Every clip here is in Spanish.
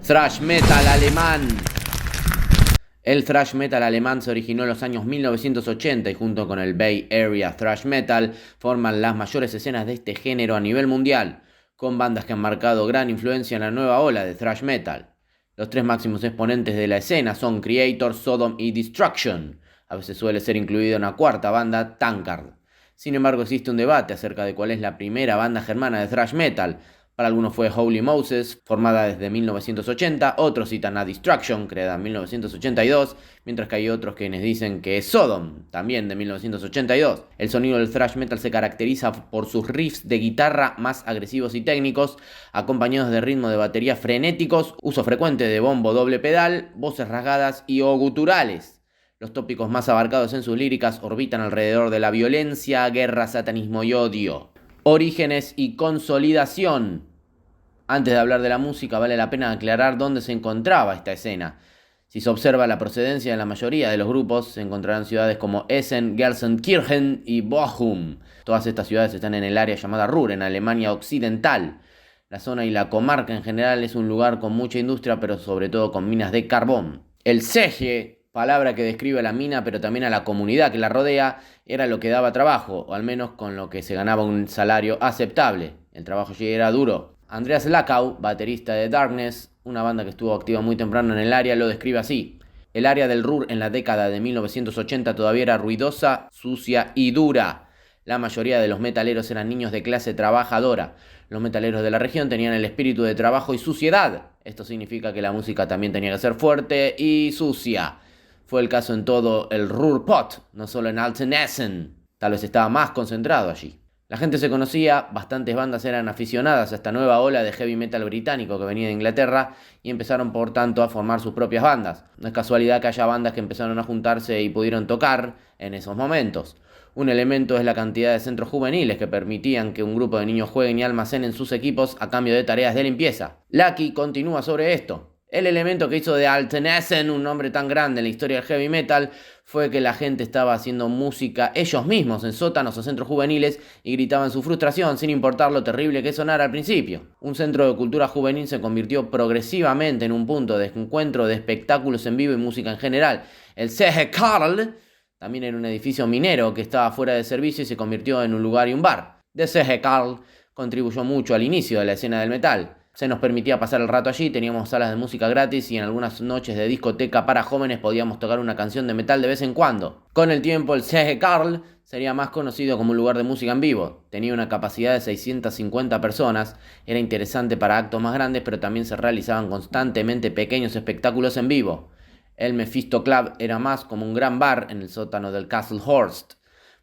Thrash metal alemán. El thrash metal alemán se originó en los años 1980 y junto con el Bay Area Thrash Metal forman las mayores escenas de este género a nivel mundial, con bandas que han marcado gran influencia en la nueva ola de thrash metal. Los tres máximos exponentes de la escena son Kreator, Sodom y Destruction. A veces suele ser incluida una cuarta banda, Tankard. Sin embargo, existe un debate acerca de cuál es la primera banda germana de thrash metal. Para algunos fue Holy Moses, formada desde 1980, otros citan a Destruction, creada en 1982, mientras que hay otros quienes dicen que es Sodom, también de 1982. El sonido del thrash metal se caracteriza por sus riffs de guitarra más agresivos y técnicos, acompañados de ritmos de batería frenéticos, uso frecuente de bombo doble pedal, voces rasgadas y o guturales. Los tópicos más abarcados en sus líricas orbitan alrededor de la violencia, guerra, satanismo y odio. Orígenes y consolidación. Antes de hablar de la música, vale la pena aclarar dónde se encontraba esta escena. Si se observa la procedencia de la mayoría de los grupos, se encontrarán ciudades como Essen, Gelsenkirchen y Bochum. Todas estas ciudades están en el área llamada Ruhr, en Alemania Occidental. La zona y la comarca en general es un lugar con mucha industria, pero sobre todo con minas de carbón. El Zeche, palabra que describe a la mina pero también a la comunidad que la rodea, era lo que daba trabajo, o al menos con lo que se ganaba un salario aceptable. El trabajo allí era duro. Andreas Lackau, baterista de Darkness, una banda que estuvo activa muy temprano en el área, lo describe así. El área del Ruhr en la década de 1980 todavía era ruidosa, sucia y dura. La mayoría de los metaleros eran niños de clase trabajadora. Los metaleros de la región tenían el espíritu de trabajo y suciedad. Esto significa que la música también tenía que ser fuerte y sucia. Fue el caso en todo el Ruhrpott, no solo en Altenessen. Tal vez estaba más concentrado allí. La gente se conocía, bastantes bandas eran aficionadas a esta nueva ola de heavy metal británico que venía de Inglaterra y empezaron por tanto a formar sus propias bandas. No es casualidad que haya bandas que empezaron a juntarse y pudieron tocar en esos momentos. Un elemento es la cantidad de centros juveniles que permitían que un grupo de niños jueguen y almacenen sus equipos a cambio de tareas de limpieza. Lucky continúa sobre esto. El elemento que hizo de Altenessen un nombre tan grande en la historia del heavy metal fue que la gente estaba haciendo música ellos mismos en sótanos o centros juveniles y gritaban su frustración sin importar lo terrible que sonara al principio. Un centro de cultura juvenil se convirtió progresivamente en un punto de encuentro de espectáculos en vivo y música en general. El CG Karl también era un edificio minero que estaba fuera de servicio y se convirtió en un lugar y un bar. The CG Karl contribuyó mucho al inicio de la escena del metal. Se nos permitía pasar el rato allí, teníamos salas de música gratis y en algunas noches de discoteca para jóvenes podíamos tocar una canción de metal de vez en cuando. Con el tiempo el CG Karl sería más conocido como un lugar de música en vivo. Tenía una capacidad de 650 personas, era interesante para actos más grandes, pero también se realizaban constantemente pequeños espectáculos en vivo. El Mephisto Club era más como un gran bar en el sótano del Castle Horst.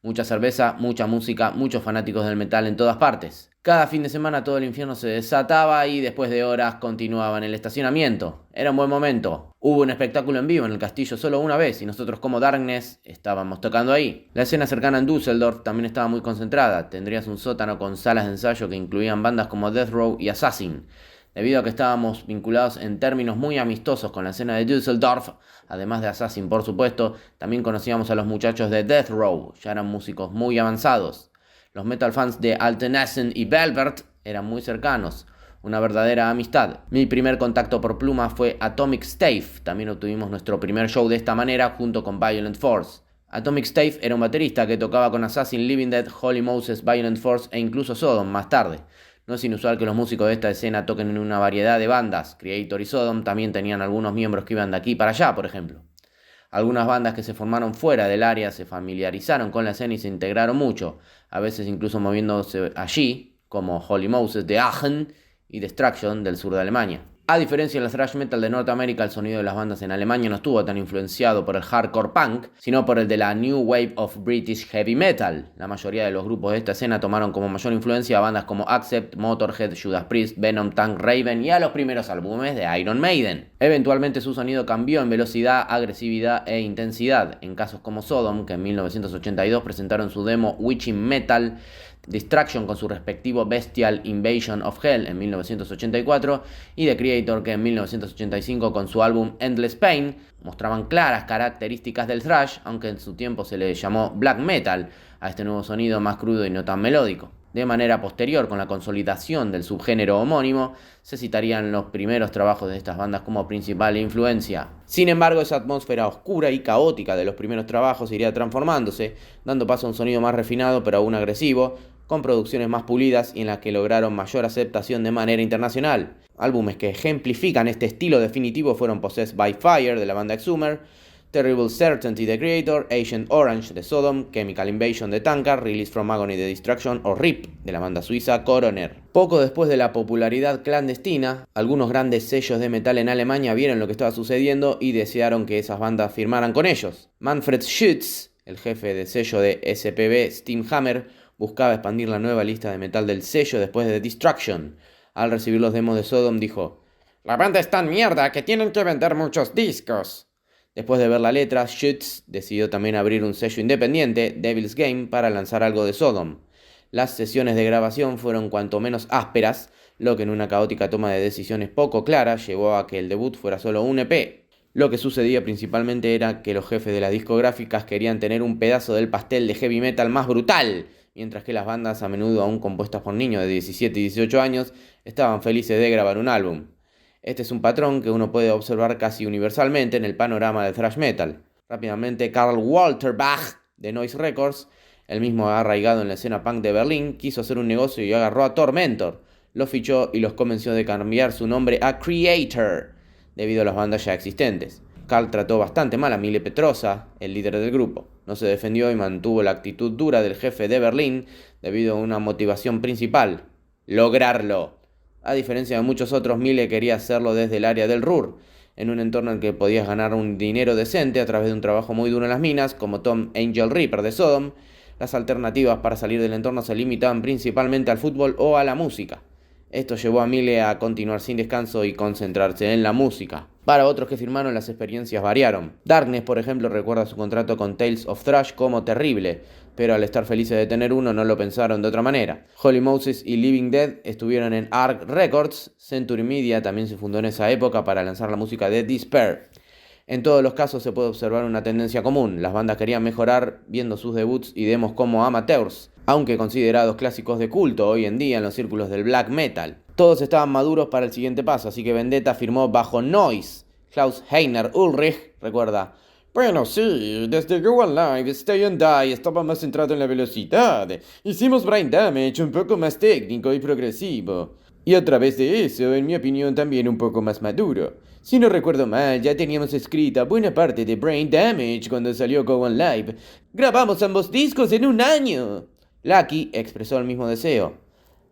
Mucha cerveza, mucha música, muchos fanáticos del metal en todas partes. Cada fin de semana todo el infierno se desataba y después de horas continuaba en el estacionamiento. Era un buen momento. Hubo un espectáculo en vivo en el castillo solo una vez y nosotros como Darkness estábamos tocando ahí. La escena cercana en Düsseldorf también estaba muy concentrada. Tendrías un sótano con salas de ensayo que incluían bandas como Death Row y Assassin. Debido a que estábamos vinculados en términos muy amistosos con la escena de Düsseldorf, además de Assassin por supuesto, también conocíamos a los muchachos de Death Row, ya eran músicos muy avanzados. Los metal fans de Altenessen y Velvet eran muy cercanos, una verdadera amistad. Mi primer contacto por Pluma fue Atomic Stave, también obtuvimos nuestro primer show de esta manera junto con Violent Force. Atomic Stave era un baterista que tocaba con Assassin, Living Dead, Holy Moses, Violent Force e incluso Sodom más tarde. No es inusual que los músicos de esta escena toquen en una variedad de bandas. Kreator y Sodom también tenían algunos miembros que iban de aquí para allá, por ejemplo. Algunas bandas que se formaron fuera del área se familiarizaron con la escena y se integraron mucho, a veces incluso moviéndose allí, como Holy Moses de Aachen y Destruction del sur de Alemania. A diferencia del thrash metal de Norteamérica, el sonido de las bandas en Alemania no estuvo tan influenciado por el hardcore punk, sino por el de la New Wave of British Heavy Metal. La mayoría de los grupos de esta escena tomaron como mayor influencia a bandas como Accept, Motorhead, Judas Priest, Venom, Tank, Raven y a los primeros álbumes de Iron Maiden. Eventualmente su sonido cambió en velocidad, agresividad e intensidad. En casos como Sodom, que en 1982 presentaron su demo Witching Metal, Destruction con su respectivo Bestial Invasion of Hell en 1984 y The Kreator que en 1985 con su álbum Endless Pain mostraban claras características del thrash, aunque en su tiempo se le llamó black metal a este nuevo sonido más crudo y no tan melódico. De manera posterior, con la consolidación del subgénero homónimo, se citarían los primeros trabajos de estas bandas como principal influencia. Sin embargo, esa atmósfera oscura y caótica de los primeros trabajos iría transformándose, dando paso a un sonido más refinado pero aún agresivo, con producciones más pulidas y en las que lograron mayor aceptación de manera internacional. Álbumes que ejemplifican este estilo definitivo fueron Possessed by Fire de la banda Exhumer, Terrible Certainty de Creator, Agent Orange de Sodom, Chemical Invasion de Tankard, Release from Agony de Destruction o RIP de la banda suiza Coroner. Poco después de la popularidad clandestina, algunos grandes sellos de metal en Alemania vieron lo que estaba sucediendo y desearon que esas bandas firmaran con ellos. Manfred Schütz, el jefe de sello de SPB Steamhammer, buscaba expandir la nueva lista de metal del sello después de Destruction. Al recibir los demos de Sodom dijo: "La banda es tan mierda que tienen que vender muchos discos". Después de ver la letra, Schütz decidió también abrir un sello independiente, Devil's Game, para lanzar algo de Sodom. Las sesiones de grabación fueron cuanto menos ásperas, lo que en una caótica toma de decisiones poco clara llevó a que el debut fuera solo un EP. Lo que sucedía principalmente era que los jefes de las discográficas querían tener un pedazo del pastel de heavy metal más brutal, mientras que las bandas, a menudo aún compuestas por niños de 17 y 18 años, estaban felices de grabar un álbum. Este es un patrón que uno puede observar casi universalmente en el panorama del thrash metal. Rápidamente, Karl Walter Bach, de Noise Records, el mismo arraigado en la escena punk de Berlín, quiso hacer un negocio y agarró a Tormentor, los fichó y los convenció de cambiar su nombre a Creator, debido a las bandas ya existentes. Karl trató bastante mal a Mile Petrosa, el líder del grupo. No se defendió y mantuvo la actitud dura del jefe de Berlín debido a una motivación principal: lograrlo. A diferencia de muchos otros, Mile quería hacerlo desde el área del Ruhr, en un entorno en el que podías ganar un dinero decente a través de un trabajo muy duro en las minas, como Tom Angel Reaper de Sodom. Las alternativas para salir del entorno se limitaban principalmente al fútbol o a la música. Esto llevó a Mile a continuar sin descanso y concentrarse en la música. Para otros que firmaron, las experiencias variaron. Darkness, por ejemplo, recuerda su contrato con Tales of Thrash como terrible, pero al estar felices de tener uno no lo pensaron de otra manera. Holy Moses y Living Dead estuvieron en Arc Records. Century Media también se fundó en esa época para lanzar la música de Despair. En todos los casos se puede observar una tendencia común: las bandas querían mejorar viendo sus debuts y demos como amateurs, aunque considerados clásicos de culto hoy en día en los círculos del black metal. Todos estaban maduros para el siguiente paso, así que Vendetta firmó bajo Noise. Klaus Heiner Ulrich recuerda: "Bueno, sí, desde Go Alive, Stay and Die estaba más centrado en la velocidad. Hicimos Brain Damage un poco más técnico y progresivo. Y a través de eso, en mi opinión, también un poco más maduro. Si no recuerdo mal, ya teníamos escrita buena parte de Brain Damage cuando salió Go On Live. Grabamos ambos discos en un año". Lucky expresó el mismo deseo: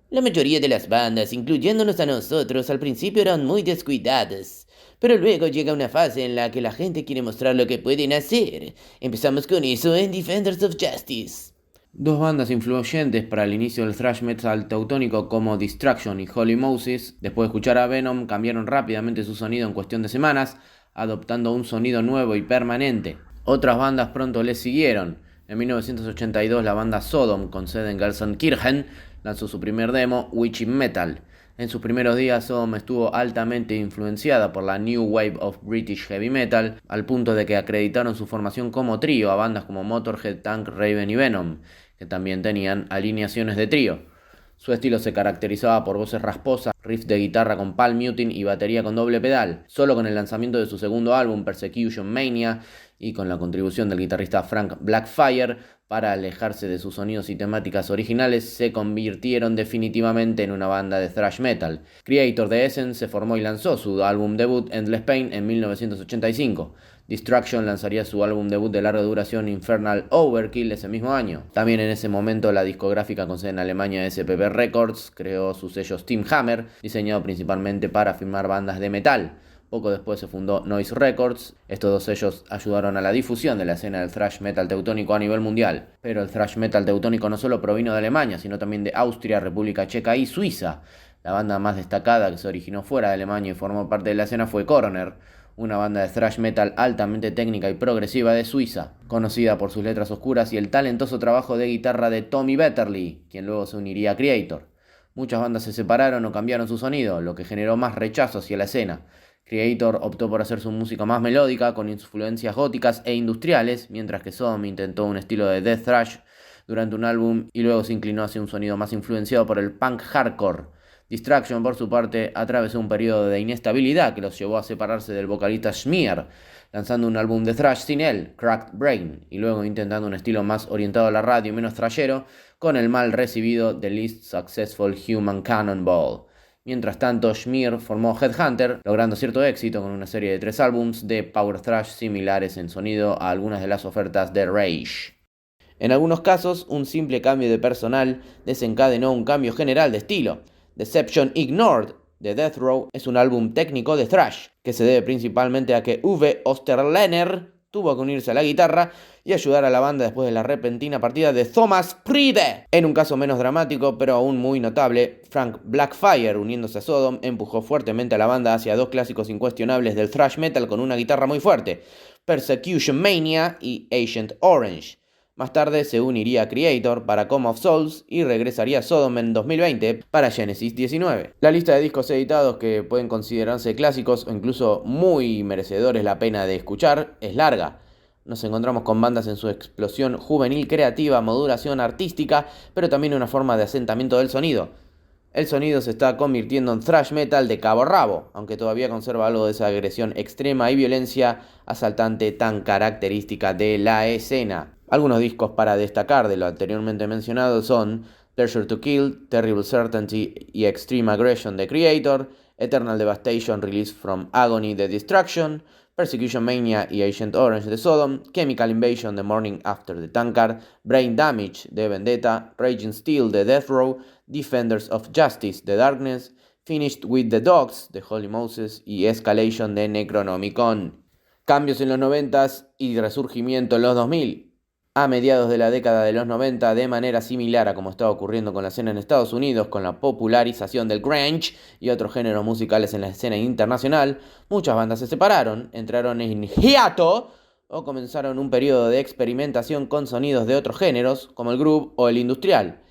"La mayoría de las bandas, incluyéndonos a nosotros, al principio eran muy descuidadas. Pero luego llega una fase en la que la gente quiere mostrar lo que pueden hacer. Empezamos con eso en Defenders of Justice". Dos bandas influyentes para el inicio del thrash metal teutónico como Destruction y Holy Moses, después de escuchar a Venom, cambiaron rápidamente su sonido en cuestión de semanas, adoptando un sonido nuevo y permanente. Otras bandas pronto les siguieron. En 1982 la banda Sodom, con sede en Gelsenkirchen, lanzó su primer demo, Witching Metal. En sus primeros días, Sodom estuvo altamente influenciada por la New Wave of British Heavy Metal, al punto de que acreditaron su formación como trío a bandas como Motorhead, Tank, Raven y Venom, que también tenían alineaciones de trío. Su estilo se caracterizaba por voces rasposas, riffs de guitarra con palm muting y batería con doble pedal. Solo con el lanzamiento de su segundo álbum, Persecution Mania, y con la contribución del guitarrista Frank Blackfire, para alejarse de sus sonidos y temáticas originales, se convirtieron definitivamente en una banda de thrash metal. Creator de Essence se formó y lanzó su álbum debut, Endless Pain, en 1985. Destruction lanzaría su álbum debut de larga duración, Infernal Overkill, ese mismo año. También en ese momento la discográfica con sede en Alemania, SPB Records, creó su sello Steamhammer, diseñado principalmente para firmar bandas de metal. Poco después se fundó Noise Records. Estos dos sellos ayudaron a la difusión de la escena del thrash metal teutónico a nivel mundial. Pero el thrash metal teutónico no solo provino de Alemania, sino también de Austria, República Checa y Suiza. La banda más destacada que se originó fuera de Alemania y formó parte de la escena fue Coroner, una banda de thrash metal altamente técnica y progresiva de Suiza, conocida por sus letras oscuras y el talentoso trabajo de guitarra de Tommy Betterly, quien luego se uniría a Creator. Muchas bandas se separaron o cambiaron su sonido, lo que generó más rechazo hacia la escena. Creator optó por hacer su música más melódica, con influencias góticas e industriales, mientras que Sodom intentó un estilo de death thrash durante un álbum y luego se inclinó hacia un sonido más influenciado por el punk hardcore. Distraction, por su parte, atravesó un periodo de inestabilidad que los llevó a separarse del vocalista Schmier, lanzando un álbum de thrash sin él, Cracked Brain, y luego intentando un estilo más orientado a la radio y menos thrashero, con el mal recibido The Least Successful Human Cannonball. Mientras tanto, Schmier formó Headhunter, logrando cierto éxito con una serie de 3 álbums de power thrash similares en sonido a algunas de las ofertas de Rage. En algunos casos, un simple cambio de personal desencadenó un cambio general de estilo. Deception Ignored de Death Row es un álbum técnico de thrash, que se debe principalmente a que Uwe Osterländer tuvo que unirse a la guitarra y ayudar a la banda después de la repentina partida de Thomas Pride. En un caso menos dramático, pero aún muy notable, Frank Blackfire, uniéndose a Sodom, empujó fuertemente a la banda hacia 2 clásicos incuestionables del thrash metal con una guitarra muy fuerte, Persecution Mania y Agent Orange. Más tarde se uniría a Creator para Come of Souls y regresaría a Sodom en 2020 para Genesis 19. La lista de discos editados que pueden considerarse clásicos o incluso muy merecedores la pena de escuchar es larga. Nos encontramos con bandas en su explosión juvenil creativa, modulación artística, pero también una forma de asentamiento del sonido. El sonido se está convirtiendo en thrash metal de cabo a rabo, aunque todavía conserva algo de esa agresión extrema y violencia asaltante tan característica de la escena. Algunos discos para destacar de lo anteriormente mencionado son Pleasure to Kill, Terrible Certainty y Extreme Aggression de Creator, Eternal Devastation Release from Agony de Distraction, Persecution Mania y Agent Orange de Sodom, Chemical Invasion de Morning After de Tankard, Brain Damage de Vendetta, Raging Steel de Death Row, Defenders of Justice de Darkness, Finished with the Dogs de Holy Moses y Escalation de Necronomicon. Cambios en los 90s y resurgimiento en los 2000. A mediados de la década de los 90, de manera similar a como estaba ocurriendo con la escena en Estados Unidos, con la popularización del grunge y otros géneros musicales en la escena internacional, muchas bandas se separaron, entraron en hiato o comenzaron un periodo de experimentación con sonidos de otros géneros, como el groove o el industrial.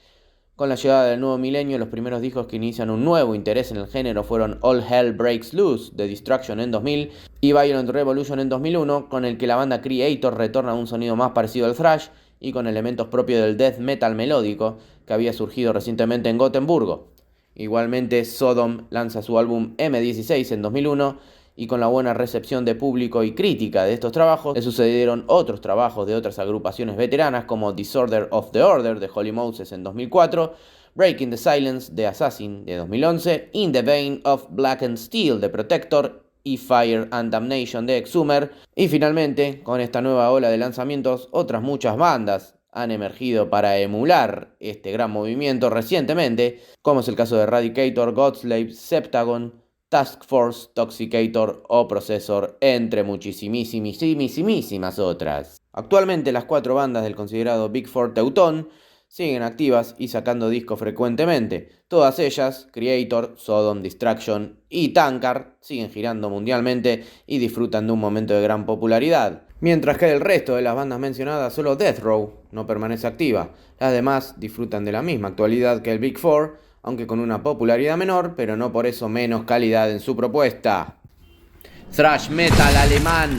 Con la llegada del nuevo milenio, los primeros discos que inician un nuevo interés en el género fueron All Hell Breaks Loose de Destruction en 2000 y Violent Revolution en 2001, con el que la banda Creator retorna a un sonido más parecido al thrash y con elementos propios del death metal melódico que había surgido recientemente en Gotemburgo. Igualmente, Sodom lanza su álbum M16 en 2001 y con la buena recepción de público y crítica de estos trabajos, le sucedieron otros trabajos de otras agrupaciones veteranas como Disorder of the Order de Holy Moses en 2004, Breaking the Silence de Assassin de 2011, In the Vein of Black and Steel de Protector y Fire and Damnation de Exhumer. Y finalmente, con esta nueva ola de lanzamientos, otras muchas bandas han emergido para emular este gran movimiento recientemente, como es el caso de Eradicator, Godslave, Septagon, Task Force, Toxicator o Processor, entre muchísimas otras. Actualmente las 4 bandas del considerado Big Four Teutón siguen activas y sacando discos frecuentemente. Todas ellas, Creator, Sodom, Distraction y Tankard, siguen girando mundialmente y disfrutan de un momento de gran popularidad. Mientras que el resto de las bandas mencionadas, solo Death Row no permanece activa. Las demás disfrutan de la misma actualidad que el Big Four, aunque con una popularidad menor, pero no por eso menos calidad en su propuesta. Thrash metal alemán.